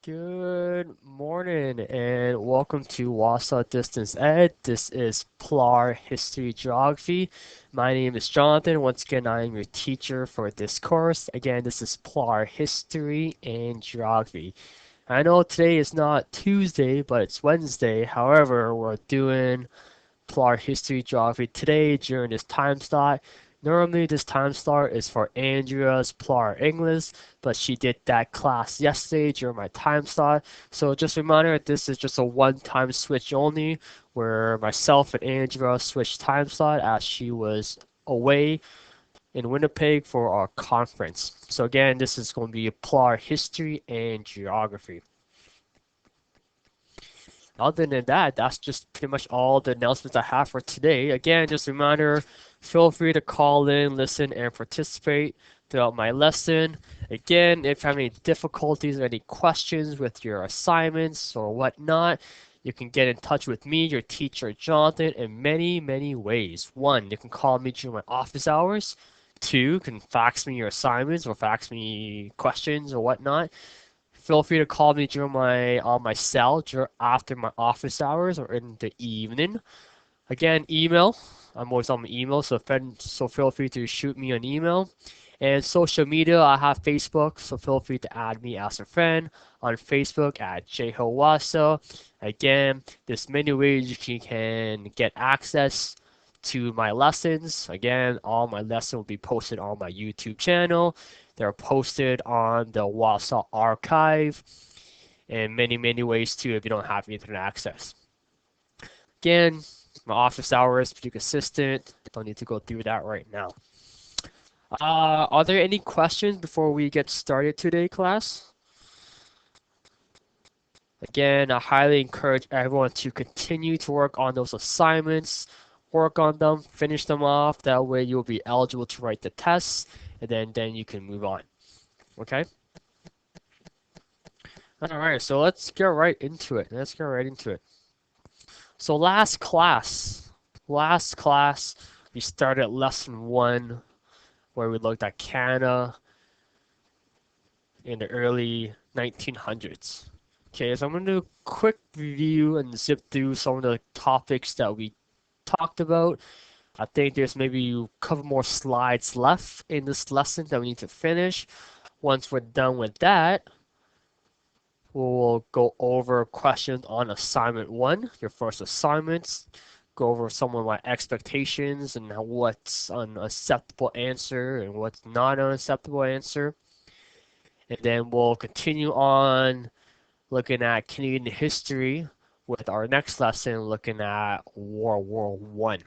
Good morning and welcome to Wausau Distance Ed. This is PLAR History Geography. My name is Jonathan. Once again, I am your teacher for this course. Again, this is PLAR History and Geography. I know today is not Tuesday, but it's Wednesday. However, we're doing PLAR History Geography today during this time slot. Normally this time slot is for Andrea's PLAR English, but she did that class yesterday during my time slot. So just a reminder, this is just a one-time switch only, where myself and Andrea switched time slot as she was away in Winnipeg for our conference. So again, this is going to be PLAR History and Geography. Other than that, that's just pretty much all the announcements I have for today. Again, just a reminder, feel free to call in, listen, and participate throughout my lesson. Again, if you have any difficulties or any questions with your assignments or whatnot, you can get in touch with me, your teacher, Jonathan, in many, many ways. One, you can call me during my office hours. Two, you can fax me your assignments or fax me questions or whatnot. Feel free to call me during my cell after my office hours or in the evening. Again, email. I'm always on my email, so feel free to shoot me an email. And social media, I have Facebook, so feel free to add me as a friend on Facebook at jhowasa. Again, there's many ways you can get access to my lessons. Again, all my lessons will be posted on my YouTube channel. They're posted on the Wausau archive in many, many ways too if you don't have internet access. Again, my office hours, pretty consistent. Don't need to go through that right now. Are there any questions before we get started today, class? Again, I highly encourage everyone to continue to work on those assignments, work on them, finish them off. That way you'll be eligible to write the tests, and then you can move on. Okay? Alright, so let's get right into it. So last class, we started lesson 1 where we looked at Canada in the early 1900s. Okay, so I'm going to do a quick review and zip through some of the topics that we talked about. I think there's maybe a couple more slides left in this lesson that we need to finish. Once we're done with that, we'll go over questions on assignment 1, your first assignments, go over some of my expectations and what's an acceptable answer and what's not an acceptable answer. And then we'll continue on looking at Canadian history with our next lesson looking at World War I.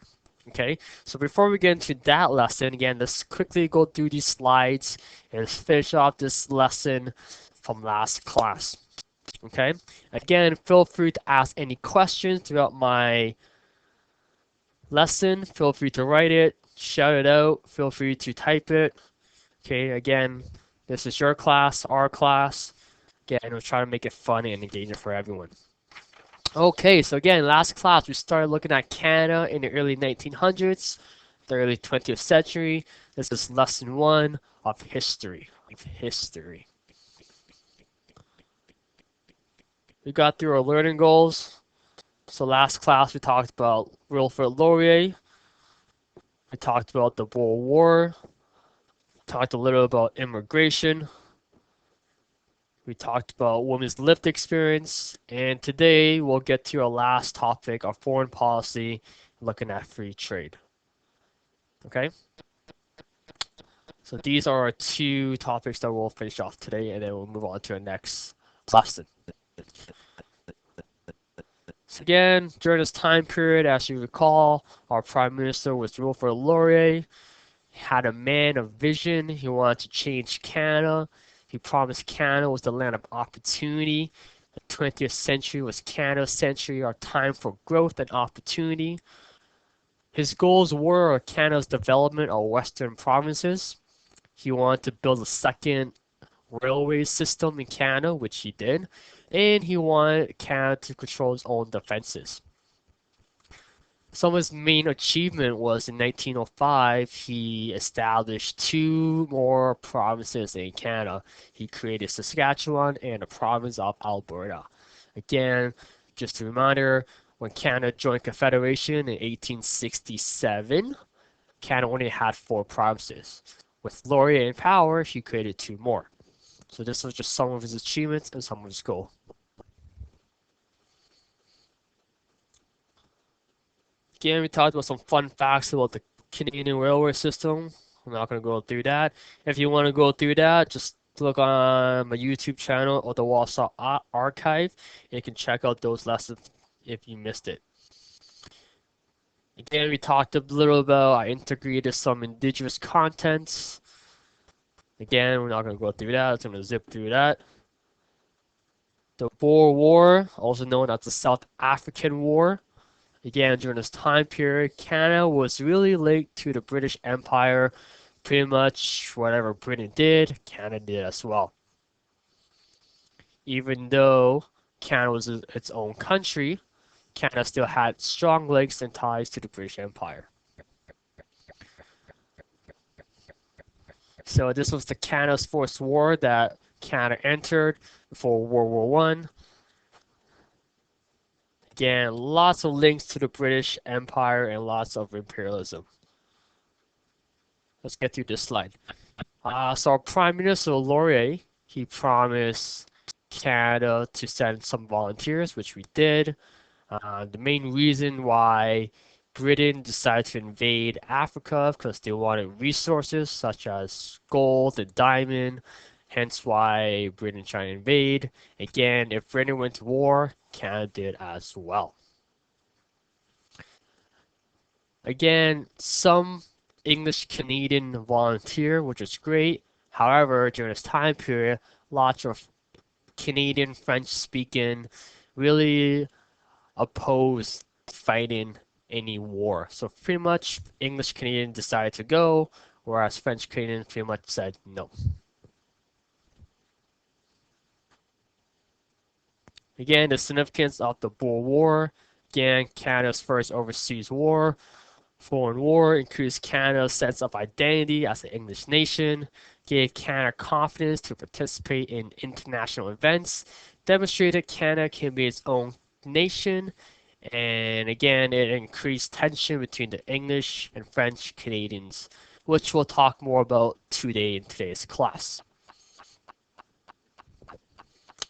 Okay, so before we get into that lesson, again, let's quickly go through these slides and finish off this lesson from last class. Okay, again, feel free to ask any questions throughout my lesson. Feel free to write it, shout it out, feel free to type it. Okay, again, this is your class, our class. Again, we'll try to make it fun and engaging for everyone. Okay, so again, last class we started looking at Canada in the early 1900s, the early 20th century. This is lesson 1 of history. We got through our learning goals. So last class we talked about Wilfrid Laurier. We talked about the Boer War. Talked a little about immigration. We talked about women's lived experience, and today we'll get to our last topic, our foreign policy, looking at free trade. Okay? So these are our 2 topics that we'll finish off today, and then we'll move on to our next lesson. So again, during this time period, as you recall, our Prime Minister was Wilfrid Laurier. He had a man of vision. He wanted to change Canada. He promised Canada was the land of opportunity. The 20th century was Canada's century, our time for growth and opportunity. His goals were Canada's development of western provinces. He wanted to build a second railway system in Canada, which he did. And he wanted Canada to control its own defenses. Some of his main achievement was in 1905, he established two more provinces in Canada. He created Saskatchewan and the province of Alberta. Again, just a reminder, when Canada joined Confederation in 1867, Canada only had four provinces. With Laurier in power, he created two more. So this was just some of his achievements and some of his goals. Again, we talked about some fun facts about the Canadian railway system. I'm not going to go through that. If you want to go through that, just look on my YouTube channel or the Warsaw Archive, and you can check out those lessons if you missed it. Again, we talked a little about, I integrated some indigenous contents. Again, we're not going to go through that. I'm going to zip through that. The Boer War, also known as the South African War. Again, during this time period, Canada was really linked to the British Empire. Pretty much whatever Britain did, Canada did as well. Even though Canada was its own country, Canada still had strong links and ties to the British Empire. So this was the Canada's first war that Canada entered before World War One. Again, lots of links to the British Empire and lots of imperialism. Let's get through this slide. So our Prime Minister Laurier, he promised Canada to send some volunteers, which we did. The main reason why Britain decided to invade Africa because they wanted resources such as gold and diamond, hence why Britain tried to invade. Again, if Britain went to war, Canada did as well. Again, some English Canadian volunteer, which is great. However, during this time period, lots of Canadian French speaking really opposed fighting any war. So pretty much English Canadian decided to go, whereas French Canadian pretty much said no. Again, the significance of the Boer War. Again, Canada's first overseas war. Foreign war increased Canada's sense of identity as an English nation, gave Canada confidence to participate in international events, demonstrated Canada can be its own nation, and again, it increased tension between the English and French Canadians, which we'll talk more about today in today's class.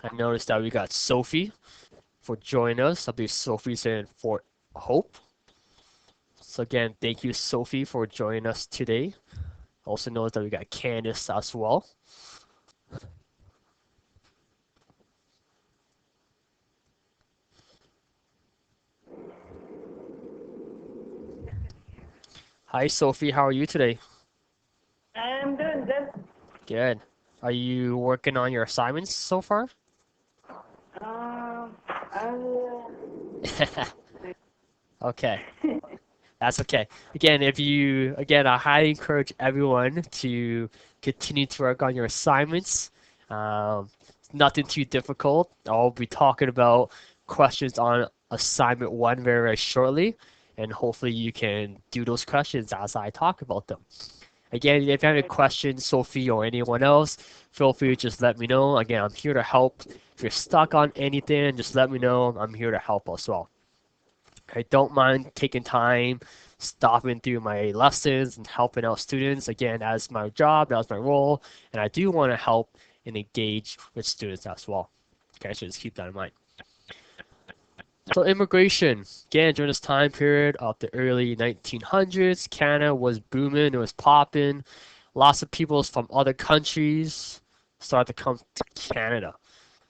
I noticed that we got Sophie for joining us. I believe Sophie's in Fort Hope. So again, thank you, Sophie, for joining us today. Also notice that we got Candice as well. Hi, Sophie. How are you today? I'm doing good. Good. Are you working on your assignments so far? Okay, that's okay. Again, I highly encourage everyone to continue to work on your assignments. Nothing too difficult. I'll be talking about questions on assignment one very, very shortly, and hopefully you can do those questions as I talk about them. Again, if you have any questions, Sophie or anyone else, feel free to just let me know. Again, I'm here to help. If you're stuck on anything, just let me know. I'm here to help as well. I don't mind taking time, stopping through my lessons and helping out students. Again, that's my job, that's my role, and I do want to help and engage with students as well. Okay, so just keep that in mind. So immigration, again, during this time period of the early 1900s, Canada was booming, it was popping. Lots of people from other countries started to come to Canada.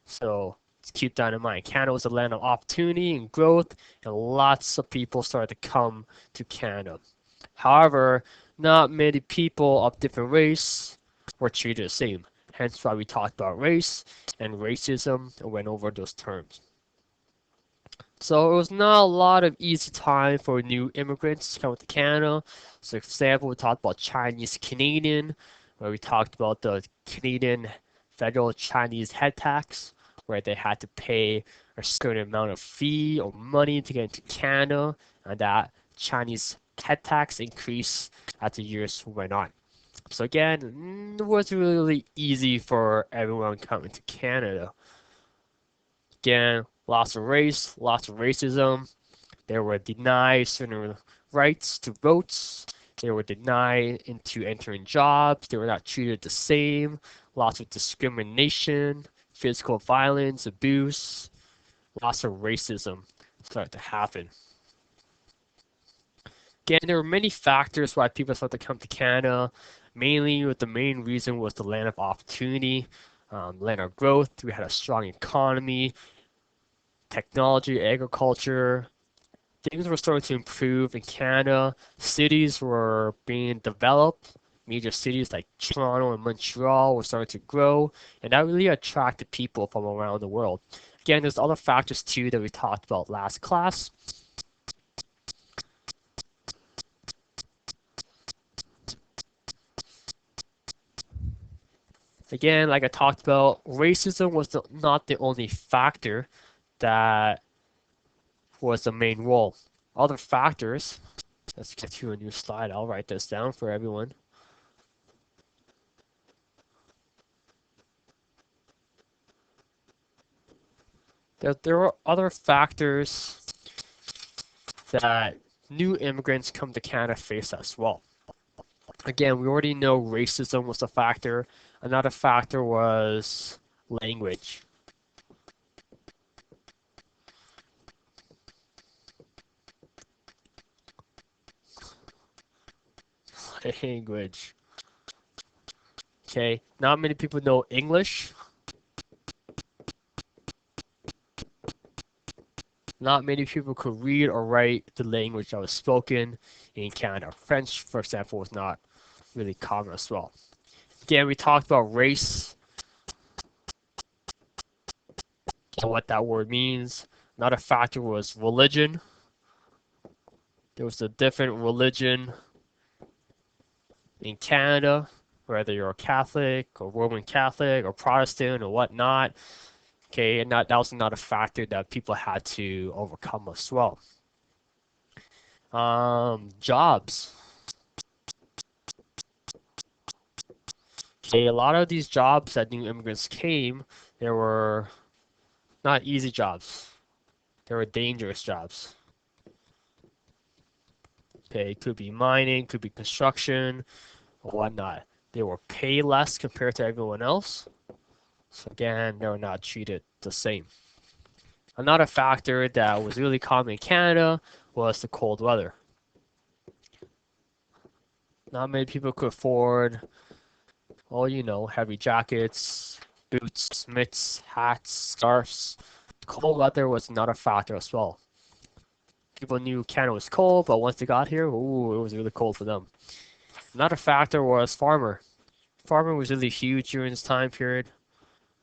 So let's keep that in mind. Canada was a land of opportunity and growth, and lots of people started to come to Canada. However, not many people of different race were treated the same. Hence why we talked about race and racism and went over those terms. So it was not a lot of easy time for new immigrants to come to Canada. So, for example, we talked about Chinese Canadian, where we talked about the Canadian federal Chinese head tax, where they had to pay a certain amount of fee or money to get into Canada, and that Chinese head tax increased as the years went on. So again, it wasn't really easy for everyone coming to Canada. Again, lots of race, lots of racism. They were denied certain rights to votes. They were denied into entering jobs. They were not treated the same. Lots of discrimination, physical violence, abuse, lots of racism started to happen. Again, there were many factors why people started to come to Canada. Mainly, the main reason was the land of opportunity, land of growth. We had a strong economy, technology, agriculture. Things were starting to improve in Canada. Cities were being developed. Major cities like Toronto and Montreal were starting to grow, and that really attracted people from around the world. Again, there's other factors too that we talked about last class. Again, like I talked about, racism was not the only factor that was the main role. Other factors, let's get to a new slide. I'll write this down for everyone. There were other factors that new immigrants come to Canada face as well. Again, we already know racism was a factor. Another factor was language. Language. Okay, not many people know English. Not many people could read or write the language that was spoken in Canada. French, for example, was not really common as well. Again, we talked about race and what that word means. Another factor was religion. There was a different religion in Canada, whether you're a Catholic or Roman Catholic or Protestant or whatnot. Okay, and that was another factor that people had to overcome as well. Jobs. Okay, a lot of these jobs that new immigrants came, they were not easy jobs. They were dangerous jobs. Okay, it could be mining, could be construction, or whatnot. They were paid less compared to everyone else. So again, they were not treated the same. Another factor that was really common in Canada was the cold weather. Not many people could afford, well, you know, heavy jackets, boots, mitts, hats, scarves. Cold weather was another factor as well. People knew Canada was cold, but once they got here, ooh, it was really cold for them. Another factor was farmer. Farming was really huge during this time period.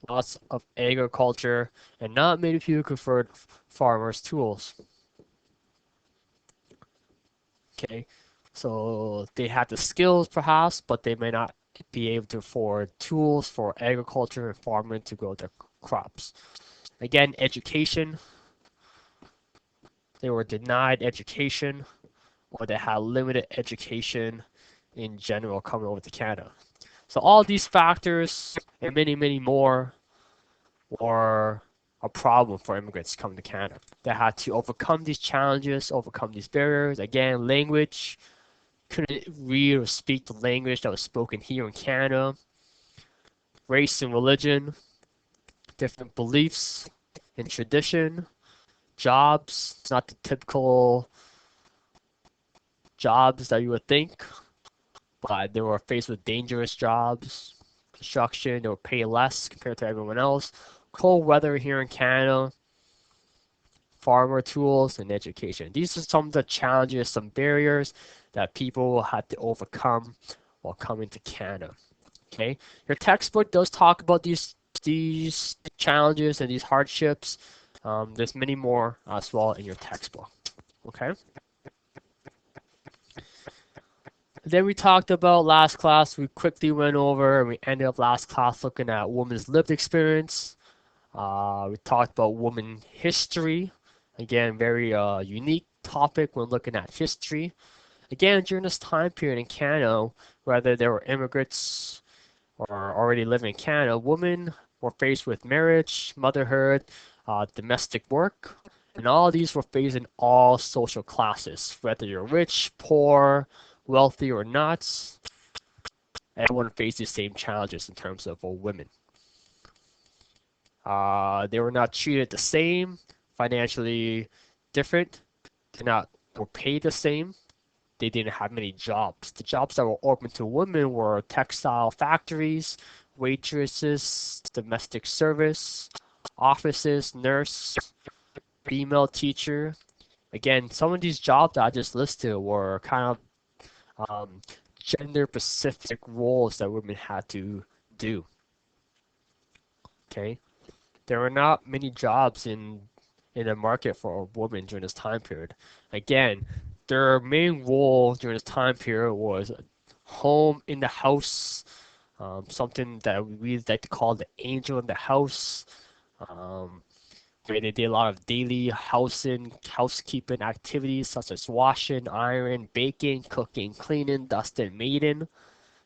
Lots of agriculture, and not many people could afford farmers' tools. Okay, so they had the skills perhaps, but they may not be able to afford tools for agriculture and farming to grow their crops. Again, education. They were denied education, or they had limited education in general coming over to Canada. So all these factors and many, many more were a problem for immigrants coming to Canada. They had to overcome these challenges, overcome these barriers. Again, language, couldn't read or speak the language that was spoken here in Canada. Race and religion, different beliefs and tradition. Jobs, not the typical jobs that you would think, but they were faced with dangerous jobs. Construction, they were paid less compared to everyone else. Cold weather here in Canada, farmer tools, and education. These are some of the challenges, some barriers that people had to overcome while coming to Canada. Okay, your textbook does talk about these challenges and these hardships. There's many more as well in your textbook. Okay. Then we talked about last class. We quickly went over and we ended up last class looking at women's lived experience. We talked about women history. Again, very unique topic when looking at history. Again, during this time period in Canada, whether they were immigrants or already living in Canada, women were faced with marriage, motherhood, domestic work, and all these were faced in all social classes, whether you're rich, poor, wealthy, or not. Everyone faced the same challenges in terms of women. They were not treated the same, financially different. They not were paid the same. They didn't have many jobs. The jobs that were open to women were textile factories, waitresses, domestic service, offices, nurse, female teacher. Again, some of these jobs that I just listed were kind of gender specific roles that women had to do. Okay, there were not many jobs in the market for women during this time period. Again, their main role during this time period was home in the house, something that we like to call the angel in the house, um, where they did a lot of daily housekeeping activities such as washing, iron, baking, cooking, cleaning, dusting, maiding.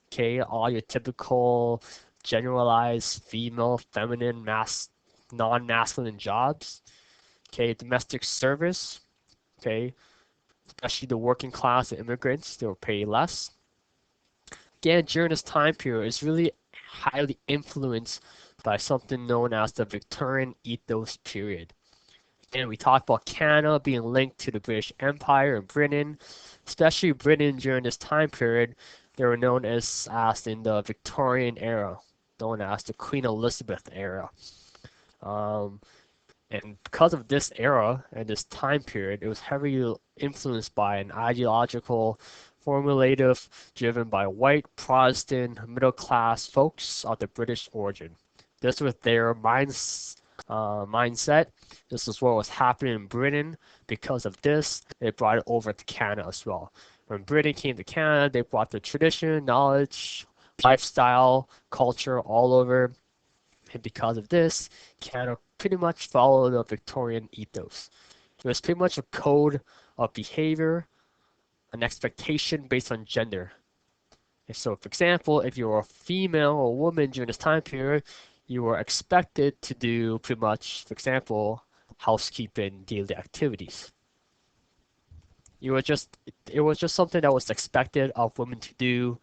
Okay, all your typical generalized female, feminine, non-masculine jobs. Okay, domestic service. Okay, especially the working class and immigrants, they were paid less. Again, during this time period, it's really highly influenced by something known as the Victorian ethos period. And we talked about Canada being linked to the British Empire and Britain, especially Britain during this time period. They were known as in the Victorian era, known as the Queen Elizabeth era. Um, and because of this era and this time period, it was heavily influenced by an ideological formulative driven by white Protestant middle class folks of the British origin. This was their mindset. This is what was happening in Britain. Because of this, they brought it over to Canada as well. When Britain came to Canada, they brought the tradition, knowledge, lifestyle, culture all over. And because of this, Canada pretty much followed the Victorian ethos. It was pretty much a code of behavior, an expectation based on gender. And so, for example, if you were a female or woman during this time period, you were expected to do pretty much, for example, housekeeping daily activities. You were just it was just something that was expected of women to do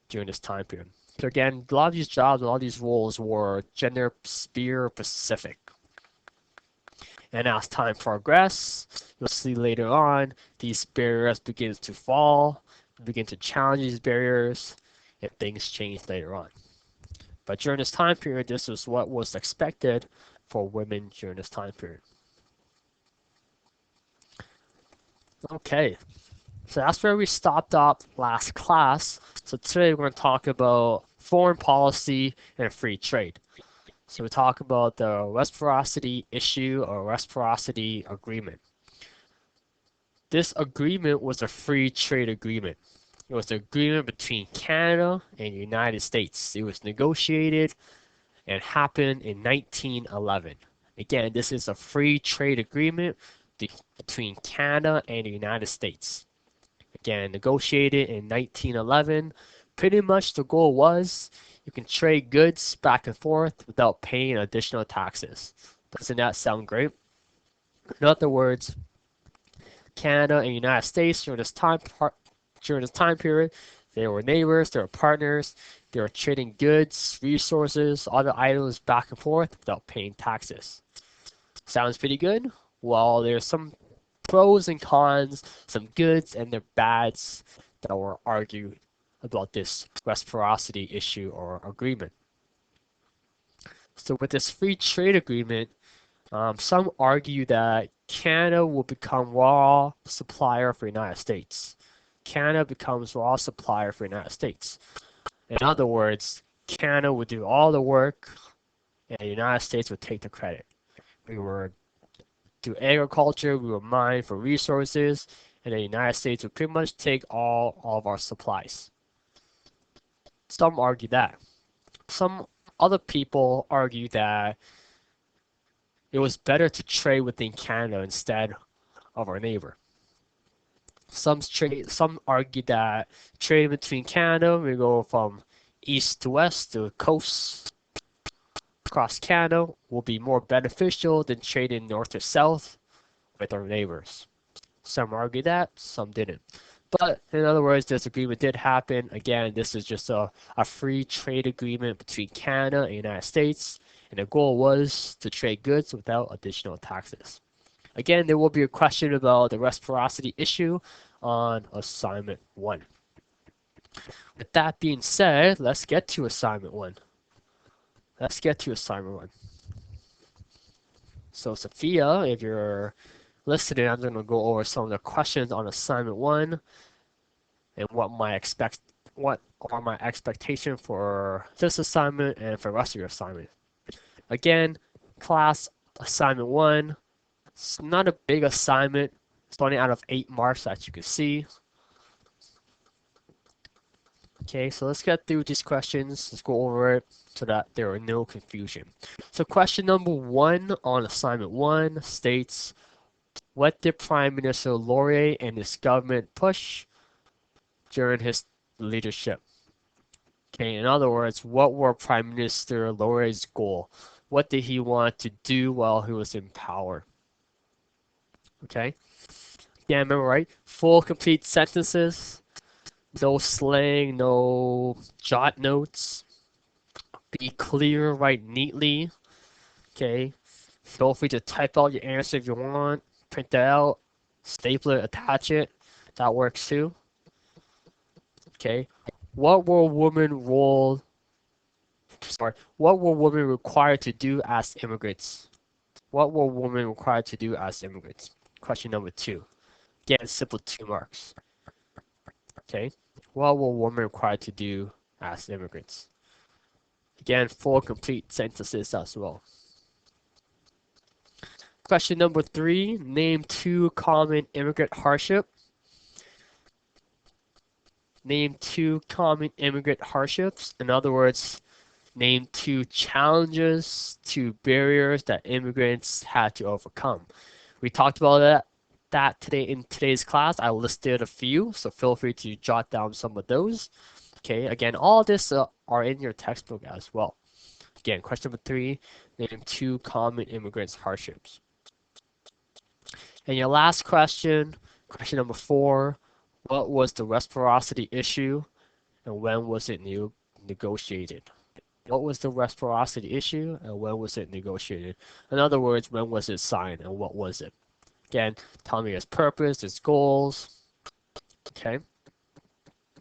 during this time period. So again, a lot of these jobs, a lot of these roles were gender sphere specific. And as time progresses, you'll see later on these barriers begin to fall, begin to challenge these barriers, and things change later on. But during this time period, this is what was expected for women during this time period. Okay, so that's where we stopped up last class. So today we're going to talk about foreign policy and free trade. So we talk about the Reciprocity issue or Reciprocity agreement. This agreement was a free trade agreement. It was an agreement between Canada and the United States. It was negotiated and happened in 1911. Again, this is a free trade agreement between Canada and the United States. Again, negotiated in 1911. Pretty much the goal was you can trade goods back and forth without paying additional taxes. Doesn't that sound great? In other words, Canada and United States during this time period, they were neighbors, they were partners, they were trading goods, resources, other items back and forth without paying taxes. Sounds pretty good? Well, there's some pros and cons, some goods and their bads that were argued about this reciprocity issue or agreement. So with this free trade agreement, some argue that Canada will become raw supplier for the United States. Canada becomes raw supplier for the United States. In other words, Canada would do all the work and the United States would take the credit. We were do agriculture, we would mine for resources, and the United States would pretty much take all of our supplies. Some argue that. Some other people argue that it was better to trade within Canada instead of our neighbor. Some argue that trading between Canada, we go from east to west to coast across Canada, will be more beneficial than trading north to south with our neighbors. Some argue that, some didn't. But in other words, this agreement did happen. Again, this is just a free trade agreement between Canada and the United States, and the goal was to trade goods without additional taxes. Again, there will be a question about the reciprocity issue on assignment 1. With that being said, let's get to assignment 1. Let's get to assignment 1. So Sophia, if you're listening, I'm going to go over some of the questions on assignment 1 and what are my expectations for this assignment and for the rest of your assignment. Again, class assignment 1, it's not a big assignment. It's only out of 8 marks, as you can see. Okay, so let's get through these questions. Let's go over it so that there are no confusion. So question number 1 on assignment 1 states, what did Prime Minister Laurier and his government push during his leadership? Okay, in other words, what were Prime Minister Laurier's goal? What did he want to do while he was in power? Okay, yeah, remember, right? Full, complete sentences. No slang, no jot notes. Be clear, write neatly. Okay. Feel free to type out your answer if you want. Print it out, staple it, attach it. That works too. Okay. What were women required to do as immigrants? What were women required to do as immigrants? Question number 2. Again, simple 2 marks. Okay. What were women required to do as immigrants? Again, 4 complete sentences as well. Question number 3, name 2 common immigrant hardship. Name 2 common immigrant hardships. In other words, name 2 challenges, 2 barriers that immigrants had to overcome. We talked about that today in today's class. I listed a few, so feel free to jot down some of those. Okay, again, all this are in your textbook as well. Again, question number 3, name 2 common immigrants hardships. And your last question, question number 4, what was the reciprocity issue and when was it negotiated? What was the reciprocity issue and when was it negotiated? In other words, when was it signed and what was it? Again, tell me its purpose, its goals. Okay.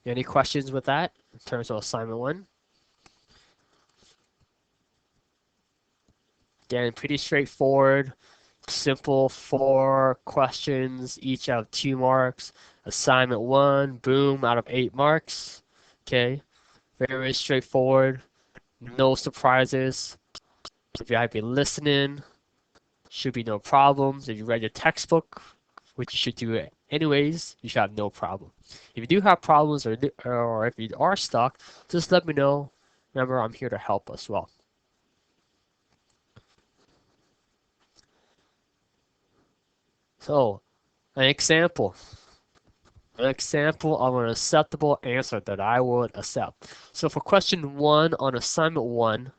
Any questions with that in terms of assignment 1? Again, pretty straightforward. Simple 4 questions, each out of 2 marks. Assignment 1, boom, out of 8 marks. Okay, very straightforward. No surprises. If you have been listening, should be no problems. If you read your textbook, which you should do anyways, you should have no problem. If you do have problems or if you are stuck, just let me know. Remember, I'm here to help as well. So, an example of an acceptable answer that I would accept. So for question 1 on assignment 1,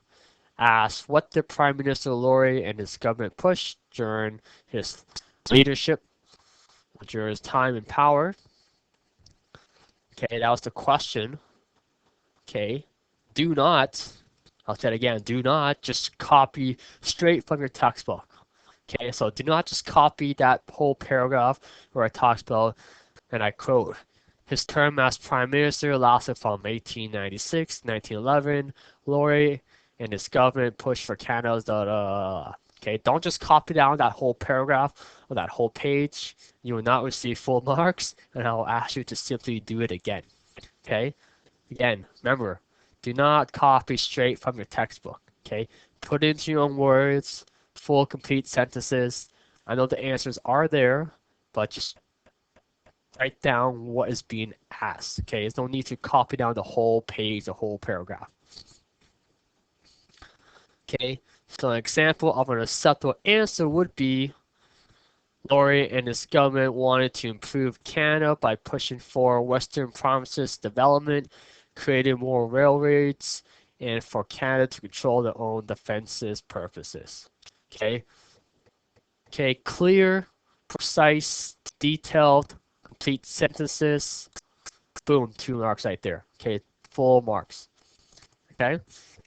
ask what did Prime Minister Laurier and his government push during his leadership, during his time in power. Okay, that was the question. Okay, I'll say it again, do not just copy straight from your textbook. Okay, so do not just copy that whole paragraph where it talks about, and I quote, his term as prime minister lasted from 1896 to 1911. Laurier and his government pushed for Canada's Okay, don't just copy down that whole paragraph or that whole page. You will not receive full marks, and I will ask you to simply do it again. Okay, again, remember, do not copy straight from your textbook. Okay, put it into your own words, full, complete sentences. I know the answers are there, but just write down what is being asked. Okay, there's no need to copy down the whole page, the whole paragraph. Okay, so an example of an acceptable answer would be, Laurier and his government wanted to improve Canada by pushing for Western provinces development, creating more railroads, and for Canada to control their own defenses purposes. Okay. Okay, clear, precise, detailed, complete sentences. Boom, 2 marks right there. Okay, full marks. Okay,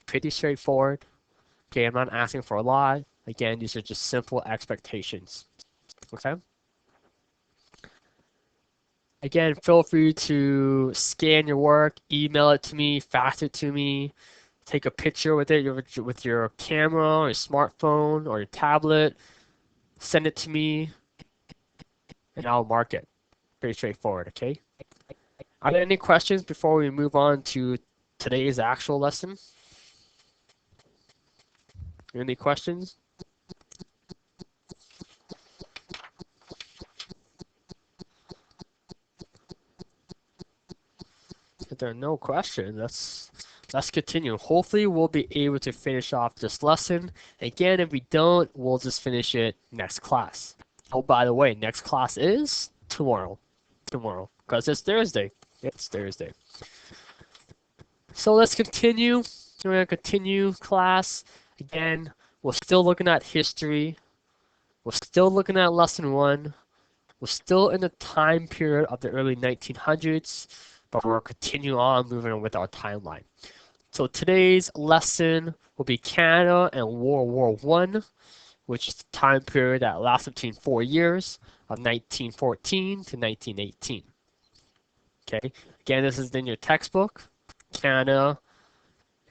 pretty straightforward. Okay, I'm not asking for a lot. Again, these are just simple expectations. Okay. Again, feel free to scan your work, email it to me, fax it to me, take a picture with it with your camera or your smartphone or your tablet, send it to me, and I'll mark it. Pretty straightforward, okay? Are there any questions before we move on to today's actual lesson? Any questions? If there are no questions, let's continue. Hopefully we'll be able to finish off this lesson. Again, if we don't, we'll just finish it next class. Oh, by the way, next class is tomorrow. Tomorrow, because it's Thursday. It's Thursday. So let's continue. We're gonna continue class. Again, we're still looking at history. We're still looking at lesson 1. We're still in the time period of the early 1900s, but we're continuing on moving on with our timeline. So today's lesson will be Canada and World War One, which is the time period that lasted between 4 years of 1914 to 1918. Okay, again, this is in your textbook. Canada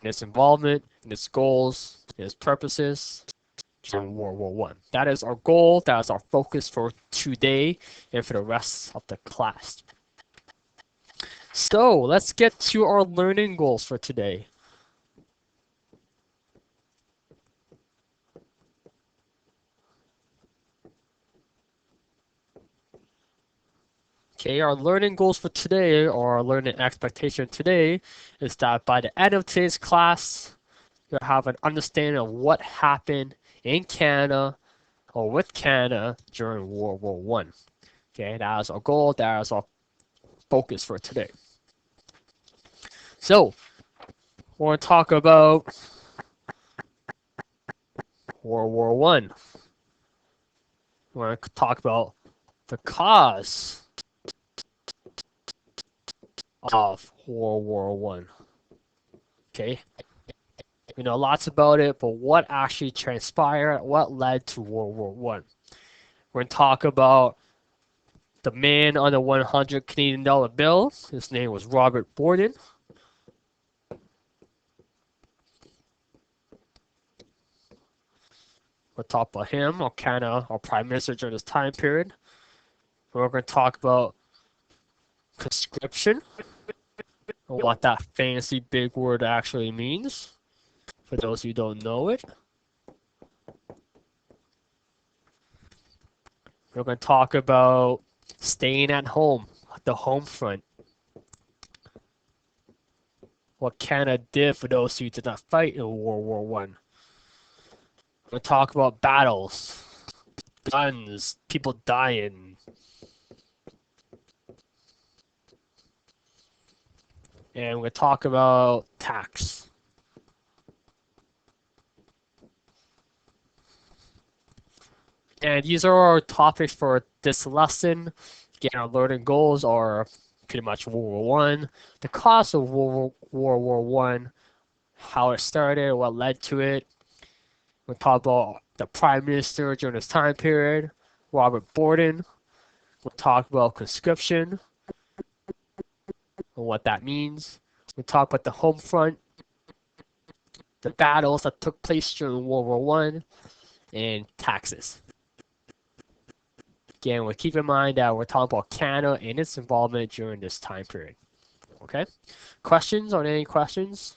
and its involvement, and its goals, and its purposes during World War One. That is our goal. That is our focus for today and for the rest of the class. So let's get to our learning goals for today. Okay, our learning goals for today, or our learning expectation today, is that by the end of today's class, you'll have an understanding of what happened in Canada or with Canada during World War One. Okay, that is our goal. That is our focus for today. So, we're going to talk about World War One. We're going to talk about the cause of World War One. Okay, we know lots about it, but what actually transpired? What led to World War One? We're going to talk about the man on the 100 Canadian dollar bill. His name was Robert Borden. We'll talk about him, or Canada, our prime minister during this time period. We're going to talk about conscription, and what that fancy big word actually means, for those who don't know it. We're going to talk about staying at home, the home front. What Canada did for those who did not fight in World War One. We're going to talk about battles, guns, people dying. And we're going to talk about tax. And these are our topics for this lesson. Again, our learning goals are pretty much World War One, the cause of World War One, how it started, what led to it. We'll talk about the Prime Minister during this time period, Robert Borden. We'll talk about conscription and what that means. We'll talk about the home front, the battles that took place during World War One, and taxes. Again, we'll keep in mind that we're talking about Canada and its involvement during this time period. Okay? Questions on any questions?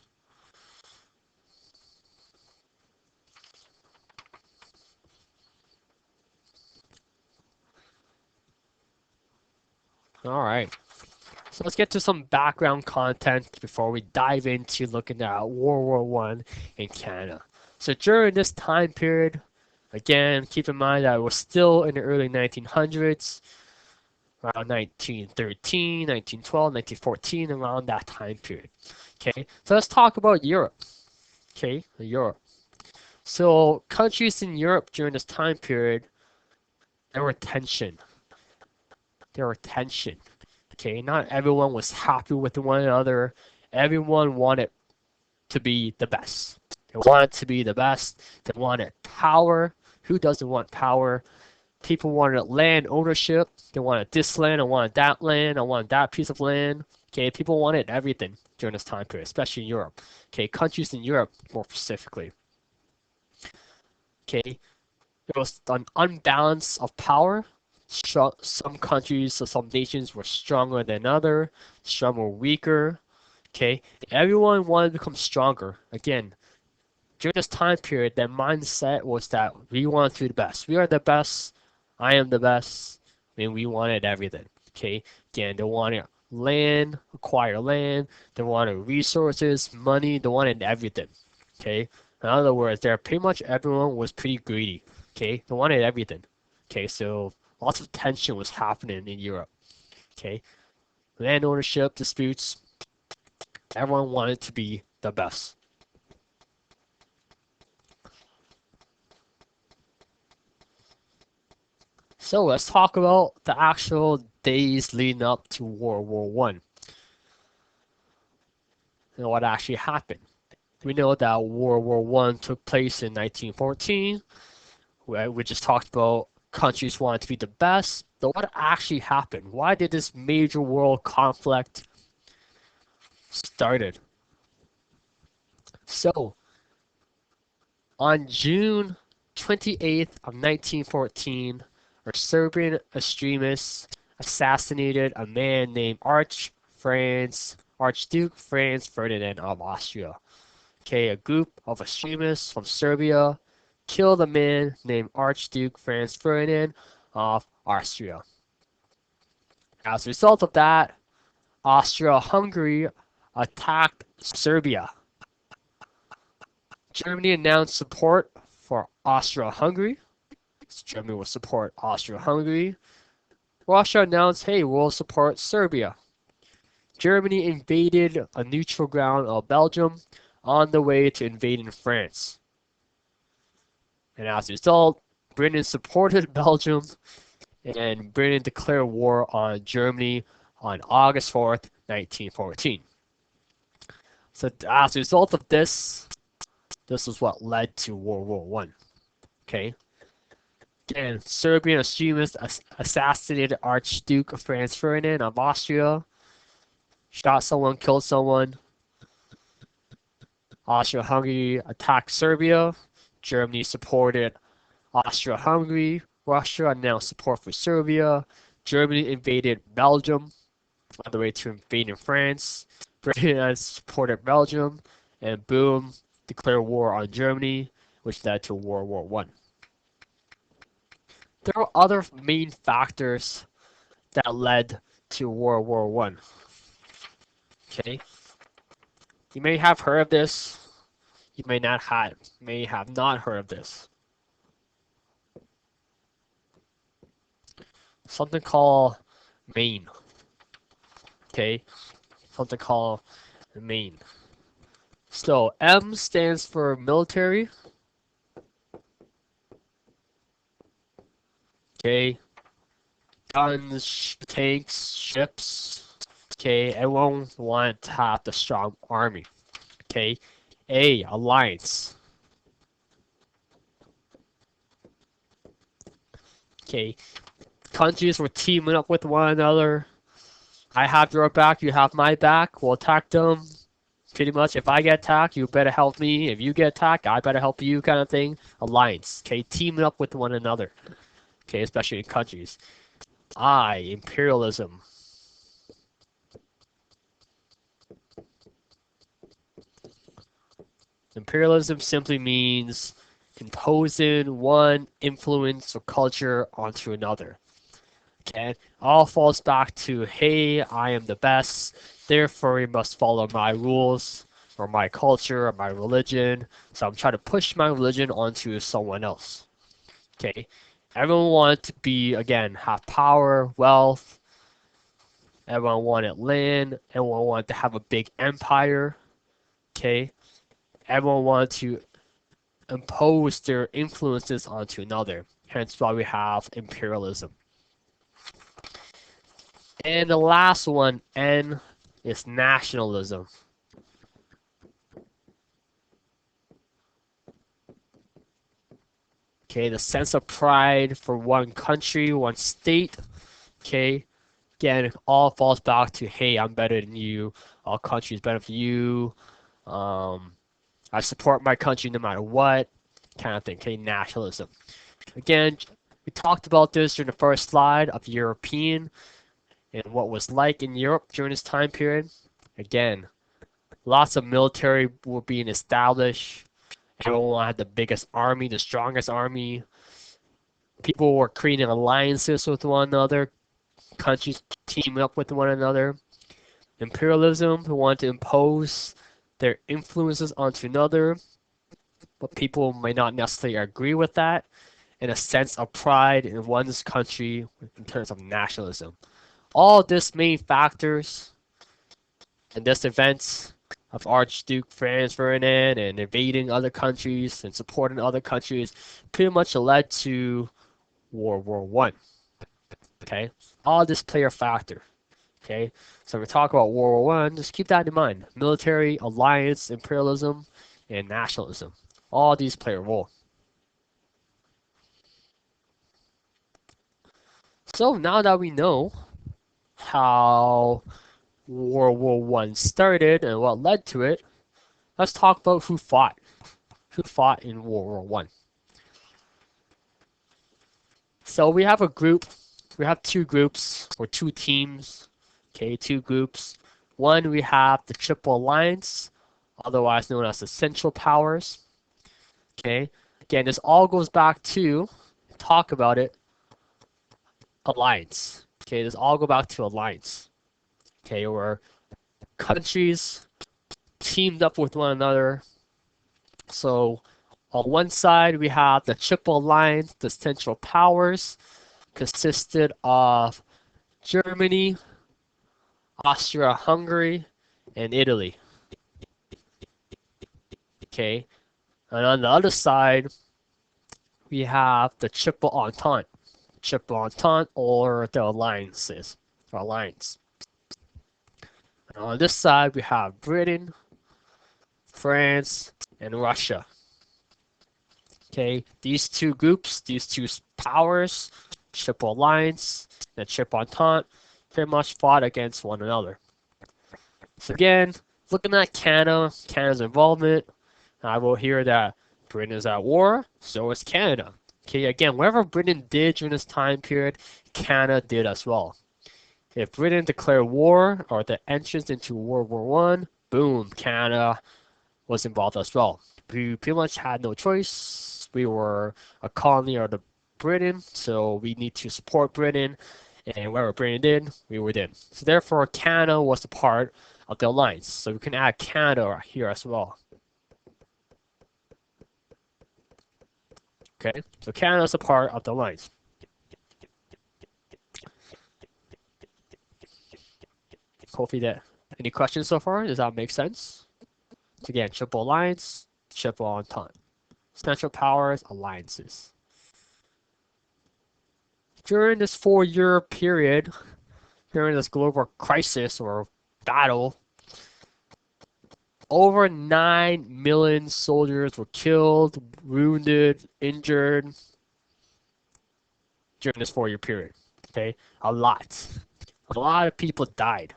All right. So let's get to some background content before we dive into looking at World War One in Canada. So during this time period, Again, keep in mind that we're still in the early 1900s, around 1913, 1912, 1914, around that time period. Okay, so let's talk about Europe. Okay, Europe. So countries in Europe during this time period, there were tension. There were tension. Okay, not everyone was happy with one another. Everyone wanted to be the best. They wanted to be the best. They wanted power. Who doesn't want power? People wanted land ownership. They wanted this land. I wanted that land. I wanted that piece of land. Okay, people wanted everything during this time period, especially in Europe. Okay, countries in Europe more specifically. Okay, there was an unbalance of power. Some countries or some nations were stronger than others. Some were weaker. Okay, everyone wanted to become stronger. Again, during this time period, their mindset was that we want to be the best. We are the best. I am the best. And we wanted everything. Okay, again, they wanted land, acquire land. They wanted resources, money. They wanted everything. Okay, in other words, there pretty much everyone was pretty greedy. Okay, they wanted everything. Okay, so lots of tension was happening in Europe. Okay, land ownership disputes. Everyone wanted to be the best. So let's talk about the actual days leading up to World War One and what actually happened. We know that World War One took place in 1914. We just talked about countries wanting to be the best. But what actually happened? Why did this major world conflict started? So on June 28th of 1914, a Serbian extremists assassinated a man named Archduke Franz Ferdinand of Austria. Okay, a group of extremists from Serbia killed a man named Archduke Franz Ferdinand of Austria. As a result of that, Austria-Hungary attacked Serbia. Germany announced support for Austria-Hungary. Germany will support Austria-Hungary. Russia announced, hey, we'll support Serbia. Germany invaded a neutral ground of Belgium on the way to invading France. And as a result, Britain supported Belgium, and Britain declared war on Germany on August 4th, 1914. So as a result of this, this is what led to World War One. Okay. Again, Serbian extremists assassinated Archduke Franz Ferdinand of Austria, shot someone, killed someone. Austria-Hungary attacked Serbia. Germany supported Austria-Hungary. Russia announced support for Serbia. Germany invaded Belgium on the way to invading France. Britain supported Belgium, and boom, declared war on Germany, which led to World War One. There were other main factors that led to World War One. Okay, you may have heard of this. You may have not heard of this. Something called Maine. Okay, something called Maine. So M stands for military. Okay, guns, tanks, ships. Okay, everyone wanted to have the strong army. Okay, A, alliance. Okay, countries were teaming up with one another. I have your back, you have my back. We'll attack them. Pretty much, if I get attacked, you better help me. If you get attacked, I better help you, kind of thing. Alliance. Okay, teaming up with one another. Okay, especially in countries. I, imperialism. Imperialism simply means imposing one influence or culture onto another. Okay, all falls back to, hey, I am the best, therefore you must follow my rules, or my culture, or my religion. So I'm trying to push my religion onto someone else. Okay, everyone wanted to be, again, have power, wealth. Everyone wanted land. Everyone wanted to have a big empire. Okay, everyone wanted to impose their influences onto another. Hence why we have imperialism. And the last one, N, is nationalism. Okay, the sense of pride for one country, one state. Okay, again, it all falls back to, hey, I'm better than you. All countries better than you. Um, I support my country no matter what, kind of thing. Okay, nationalism. Again, we talked about this during the first slide of European and what was like in Europe during this time period. Again, lots of military were being established. Everyone had the biggest army, the strongest army. People were creating alliances with one another. Countries teaming up with one another. Imperialism, who wanted to impose their influences onto another, but people may not necessarily agree with that. And a sense of pride in one's country in terms of nationalism. All these main factors and this event of Archduke Franz Ferdinand and invading other countries and supporting other countries pretty much led to World War One. Okay, all this play a factor. Okay, so when we talk about World War One, just keep that in mind: military, alliance, imperialism, and nationalism. All these play a role. So now that we know how World War One started and what led to it, let's talk about who fought. Who fought in World War One? So we have a group. We have two groups or two teams. Okay, two groups. One, we have the Triple Alliance, otherwise known as the Central Powers. Okay, again, this all goes back to talk about it. Alliance. Okay, this all go back to alliance. Okay, where countries teamed up with one another. So on one side, we have the Triple Alliance, the Central Powers, consisted of Germany, Austria-Hungary, and Italy. Okay, and on the other side, we have the Triple Entente. Triple Entente, or the alliances, or alliance. And on this side, we have Britain, France, and Russia. Okay, these two groups, these two powers, Triple Alliance and Triple Entente, pretty much fought against one another. So again, looking at Canada's involvement, I will hear that Britain is at war, so is Canada. Okay, again, whatever Britain did during this time period, Canada did as well. If Britain declared war or the entrance into World War One, boom, Canada was involved as well. We pretty much had no choice. We were a colony of the Britain, so we need to support Britain, and whatever Britain did, we were in. So therefore, Canada was a part of the alliance. So we can add Canada here as well. Okay, so Canada is a part of the alliance. Hopefully that. Any questions so far? Does that make sense? So again, Triple Alliance, Triple Entente. Central Powers, alliances. During this 4-year period, during this global crisis or battle, over 9 million soldiers were killed, wounded, injured during this 4-year period. Okay, a lot. A lot of people died.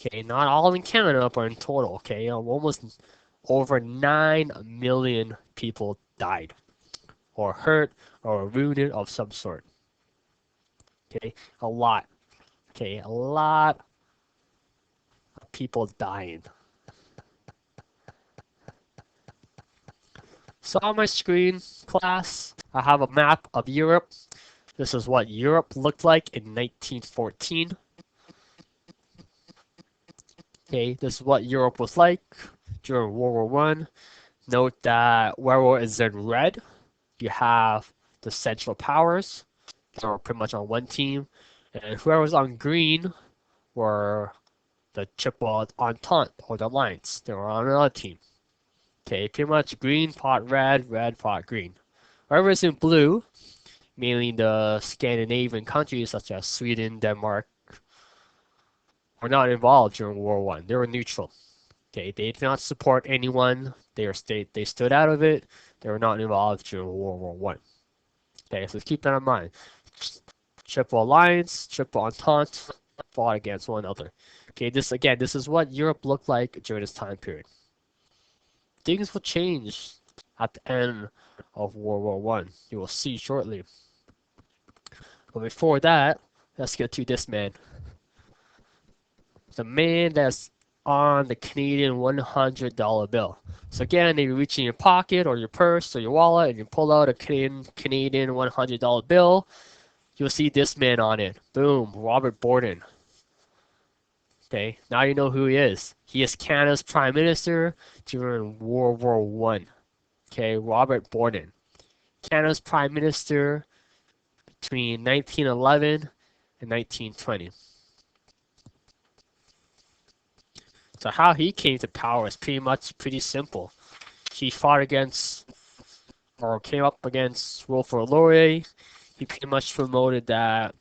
Okay, not all in Canada, but in total. Okay, almost over 9 million people died, or hurt, or wounded of some sort. Okay, a lot. Okay, a lot of people dying. So on my screen, class, I have a map of Europe. This is what Europe looked like in 1914. Okay, this is what Europe was like during World War One. Note that where is in red, you have the Central Powers. They were pretty much on one team. And whoever was on green were the Triple Entente, or the Alliance. They were on another team. Okay, pretty much green fought red, red fought green. Whoever is in blue, mainly the Scandinavian countries such as Sweden, Denmark, were not involved during World War One. They were neutral. Okay, they did not support anyone. They stood out of it. They were not involved during World War One. Okay, so keep that in mind. Triple Alliance, Triple Entente fought against one another. Okay, this is what Europe looked like during this time period. Things will change at the end of World War One. You will see shortly. But before that, let's get to this man. The man that's on the Canadian $100 bill. So again, if you reach in your pocket or your purse or your wallet and you pull out a Canadian $100 bill, you'll see this man on it. Boom, Robert Borden. Okay, now you know who he is. He is Canada's Prime Minister during World War One. Okay, Robert Borden. Canada's Prime Minister between 1911 and 1920. So how he came to power is pretty simple. He fought against, or came up against Wilfrid Laurier. He pretty much promoted that.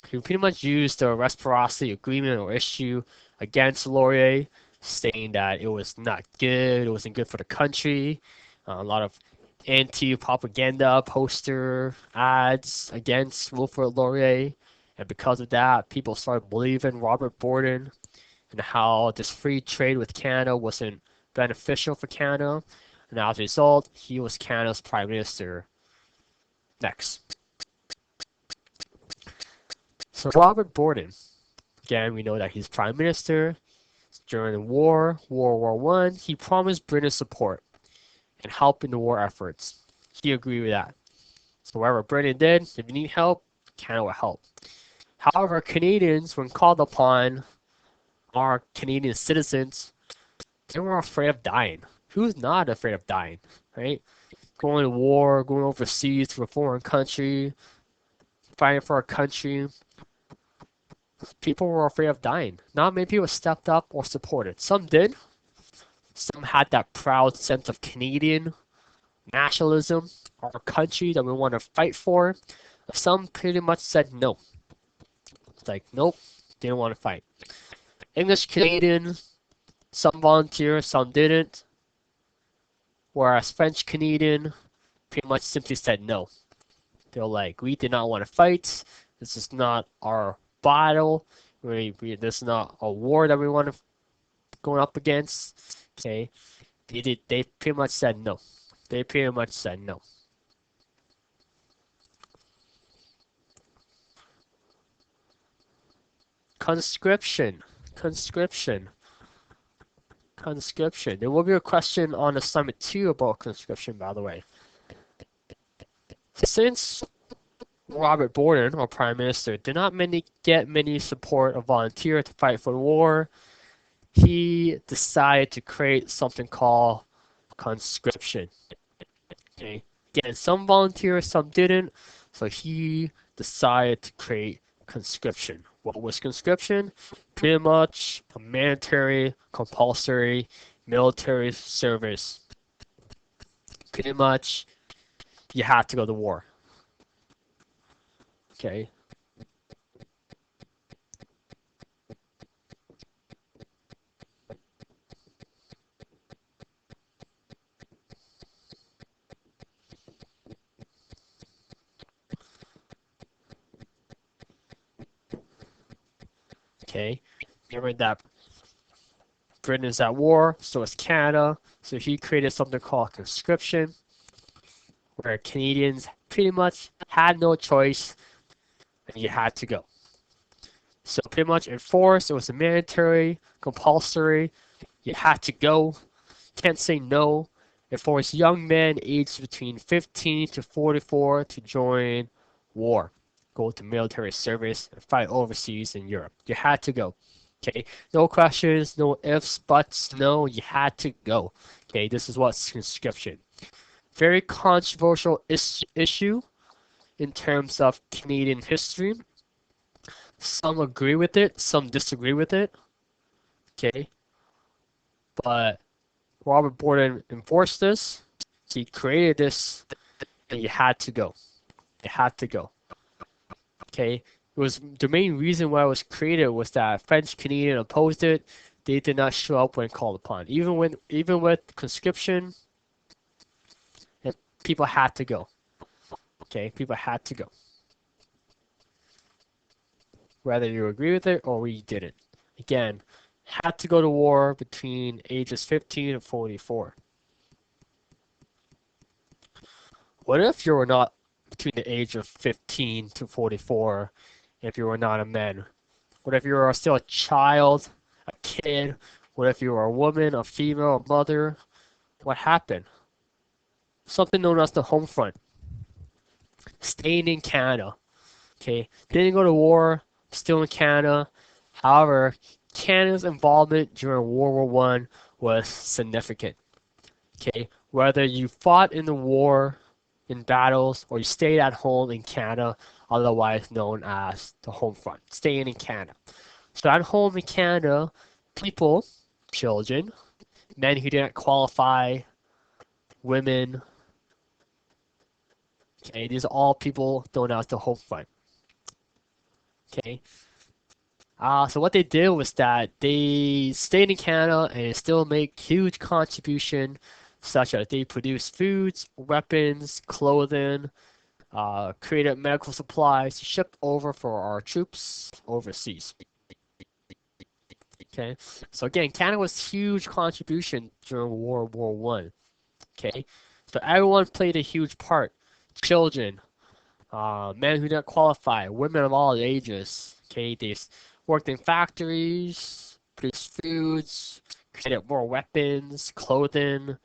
He pretty much used the Reciprocity agreement or issue against Laurier, saying that it was not good, it wasn't good for the country. A lot of anti-propaganda poster ads against Wilfrid Laurier, and because of that, people started believing Robert Borden and how this free trade with Canada wasn't beneficial for Canada, and as a result, he was Canada's Prime Minister next. So Robert Borden, again, we know that he's Prime Minister. During the war, World War One, he promised British support and help in the war efforts. He agreed with that. So whatever Britain did, if you need help, Canada will help. However, Canadians, when called upon, our Canadian citizens, they were afraid of dying. Who's not afraid of dying, right? Going to war, going overseas to a foreign country, fighting for a country. People were afraid of dying. Not many people stepped up or supported. Some did. Some had that proud sense of Canadian nationalism, our country that we want to fight for. Some pretty much said no. It's like, nope, didn't want to fight. English Canadians, some volunteered, some didn't. Whereas French Canadian pretty much simply said no. They're like, we did not want to fight. This is not our battle. This is not a war that we want to go up against. Okay, they pretty much said no. They pretty much said no. Conscription. There will be a question on assignment 2 about conscription, by the way. Since Robert Borden, our Prime Minister, did not get many support or volunteer to fight for the war, he decided to create something called conscription. Okay. Again, some volunteers, some didn't, so he decided to create conscription. What was conscription? Pretty much a mandatory, compulsory military service. Pretty much, you had to go to war. Okay. Okay. Remember that Britain is at war, so is Canada. So he created something called conscription, where Canadians pretty much had no choice and you had to go. So pretty much enforced, it was a mandatory, compulsory, you had to go, can't say no. It forced young men aged between 15 to 44 to join war, go to military service, and fight overseas in Europe. You had to go. Okay, no questions, no ifs, buts, no, you had to go. Okay, this is what's conscription. Very controversial issue in terms of Canadian history. Some agree with it, some disagree with it. Okay, but Robert Borden enforced this. He created this, and you had to go. It had to go. Okay, it was the main reason why it was created was that French Canadian opposed it. They did not show up when called upon. Even with conscription, and people had to go. Okay, people had to go, whether you agree with it or you didn't. Again, had to go to war between ages 15 and 44. What if you were not between the age of 15 to 44 if you were not a man? What if you were still a child, a kid? What if you were a woman, a female, a mother? What happened? Something known as the home front. Staying in Canada. Okay, didn't go to war, still in Canada. However, Canada's involvement during World War One was significant. Okay, whether you fought in the war, in battles, or you stayed at home in Canada, otherwise known as the home front, staying in Canada. So at home in Canada, people, children, men who didn't qualify, women, okay, these are all people known as the home front. Okay, so what they did was that they stayed in Canada and still make huge contribution, such as they produce foods, weapons, clothing, created medical supplies, shipped over for our troops overseas. Okay, so again, Canada was huge contribution during World War One. Okay, so everyone played a huge part. Children, men who didn't qualify, women of all ages. Okay, they worked in factories, produced foods, created more weapons, clothing,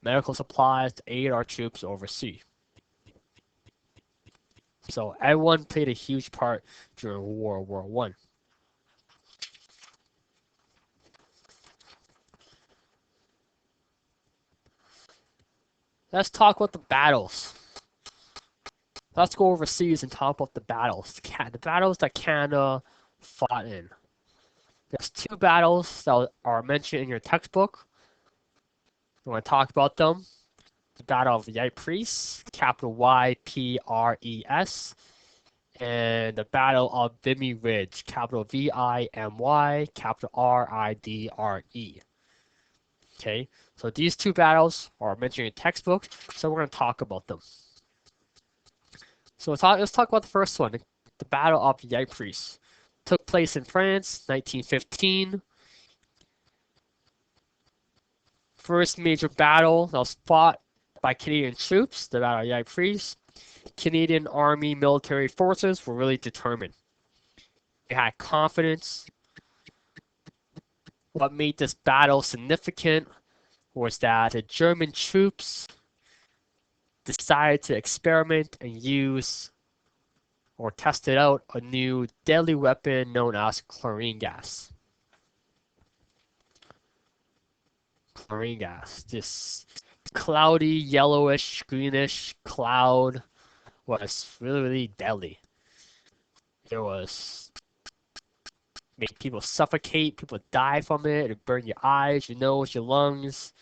medical supplies to aid our troops overseas. So everyone played a huge part during World War One. Let's talk about the battles. Let's go overseas and talk about the battles. The battles that Canada fought in. There's two battles that are mentioned in your textbook. You want to talk about them? The Battle of Ypres, capital Ypres, and the Battle of Vimy Ridge, capital Vimy, capital Ridre. Okay, so these two battles are mentioned in your textbook, so we're going to talk about them. So let's talk about the first one, the Battle of Ypres. Took place in France, 1915. First major battle that was fought by Canadian troops, the Battle of Ypres. Canadian Army military forces were really determined. They had confidence. What made this battle significant was that the German troops decided to experiment and use or tested out a new deadly weapon known as chlorine gas. Chlorine gas. This cloudy, yellowish, greenish cloud was really, really deadly. It was made people suffocate, people die from it. It burned your eyes, your nose, your lungs.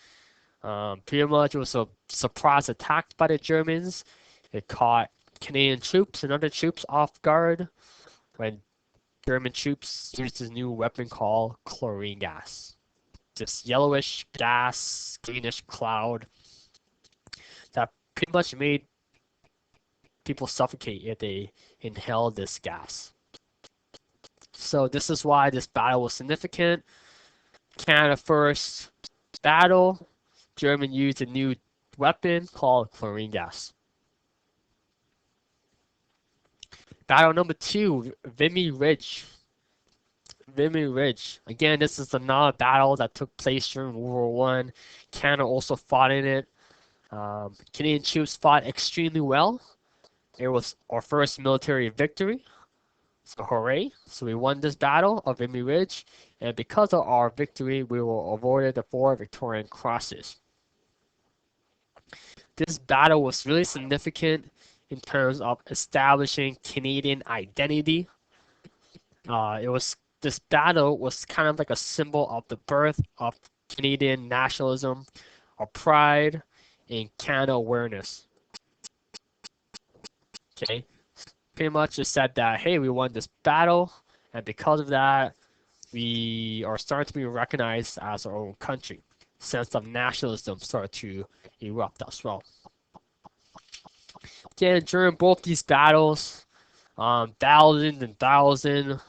Pretty much it was a surprise attack by the Germans. It caught Canadian troops and other troops off guard when German troops used this new weapon called chlorine gas. This yellowish gas, greenish cloud that pretty much made people suffocate if they inhaled this gas. So this is why this battle was significant. Canada first battle, German used a new weapon called chlorine gas. Battle number 2, Vimy Ridge. Vimy Ridge. Again, this is another battle that took place during World War One. Canada also fought in it. Canadian troops fought extremely well. It was our first military victory. So hooray. So we won this battle of Vimy Ridge. And because of our victory, we were awarded the 4 Victorian Crosses. This battle was really significant in terms of establishing Canadian identity. This battle was kind of like a symbol of the birth of Canadian nationalism, or pride, and Canada awareness. Okay, pretty much it said that hey, we won this battle, and because of that, we are starting to be recognized as our own country. Sense of nationalism started to erupt as well. Again, during both these battles, thousands and thousands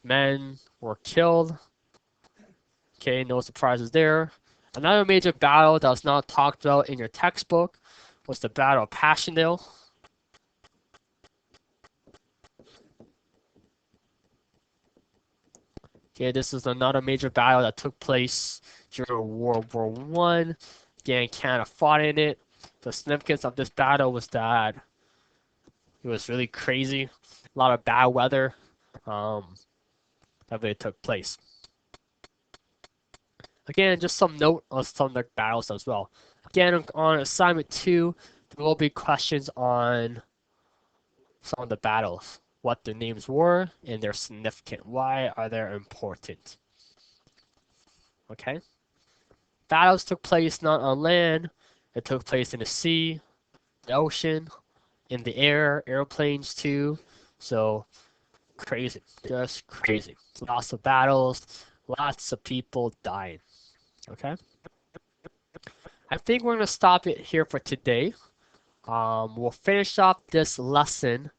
men were killed. Okay, no surprises there. Another major battle that was not talked about in your textbook was the Battle of Passchendaele. Okay, this is another major battle that took place during World War One. Again, Canada fought in it. The significance of this battle was that it was really crazy. A lot of bad weather that really took place. Again, just some note on some of the battles as well. Again, on assignment 2, there will be questions on some of the battles, what their names were, and their significant. Why are they important? Okay? Battles took place not on land, it took place in the sea, the ocean, in the air, airplanes too. So crazy, just crazy. Lots of battles, lots of people dying. Okay? I think we're gonna stop it here for today. We'll finish up this lesson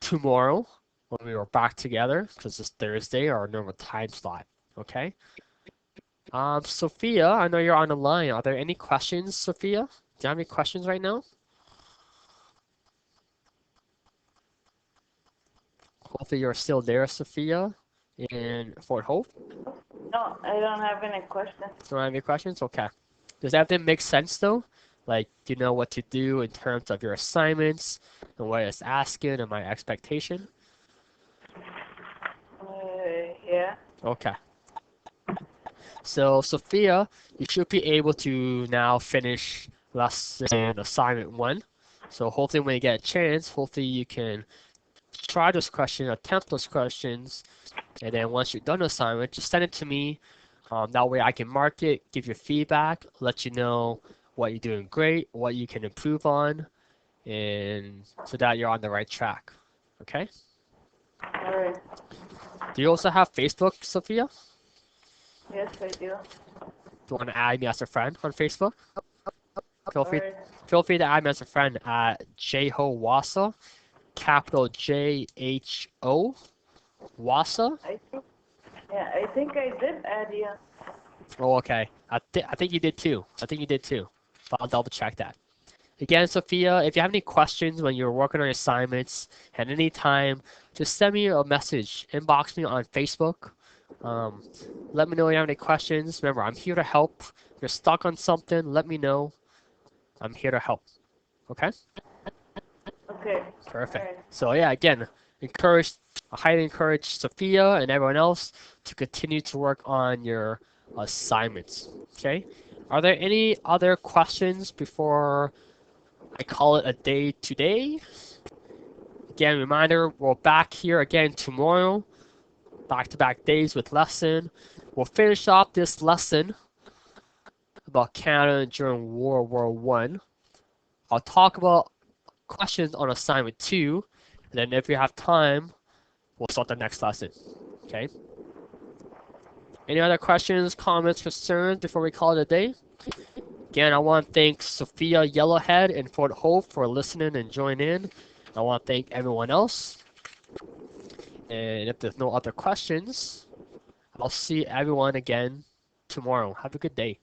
tomorrow when we are back together because it's Thursday, our normal time slot. Okay. Sophia, I know you're on the line. Are there any questions, Sophia? Do you have any questions right now? Hopefully you're still there, Sophia, in Fort Hope. No, I don't have any questions. Don't have any questions? Okay. Does everything make sense though? Like, do you know what to do in terms of your assignments and what it's asking and my expectation? Yeah. Okay. So, Sophia, you should be able to now finish lesson assignment 1. So hopefully when you get a chance, hopefully you can try those questions, attempt those questions, and then once you're done the assignment, just send it to me. That way I can mark it, give you feedback, let you know what you're doing great, what you can improve on, and so that you're on the right track. Okay? All right. Do you also have Facebook, Sophia? Yes, I do. Do you want to add me as a friend on Facebook? Feel All free, right. feel free to add me as a friend at jhowasa, capital JHO, Wasa. I think. Yeah, I think I did add you. Oh, okay. I think you did too. I think you did too. But I'll double check that. Again, Sophia, if you have any questions when you're working on your assignments at any time, just send me a message. Inbox me on Facebook. Um, Let me know if you have any questions. Remember, I'm here to help. If you're stuck on something, let me know. I'm here to help. Okay? Okay. All Perfect. right. So yeah, again, I highly encourage Sophia and everyone else to continue to work on your assignments. Okay? Are there any other questions before I call it a day today? Again, reminder, we're back here again tomorrow, back-to-back days with lesson. We'll finish off this lesson about Canada during World War One. I'll talk about questions on assignment 2, and then if we have time, we'll start the next lesson. Okay? Any other questions, comments, concerns before we call it a day? Again, I want to thank Sophia Yellowhead and Fort Hope for listening and joining in. I want to thank everyone else. And if there's no other questions, I'll see everyone again tomorrow. Have a good day.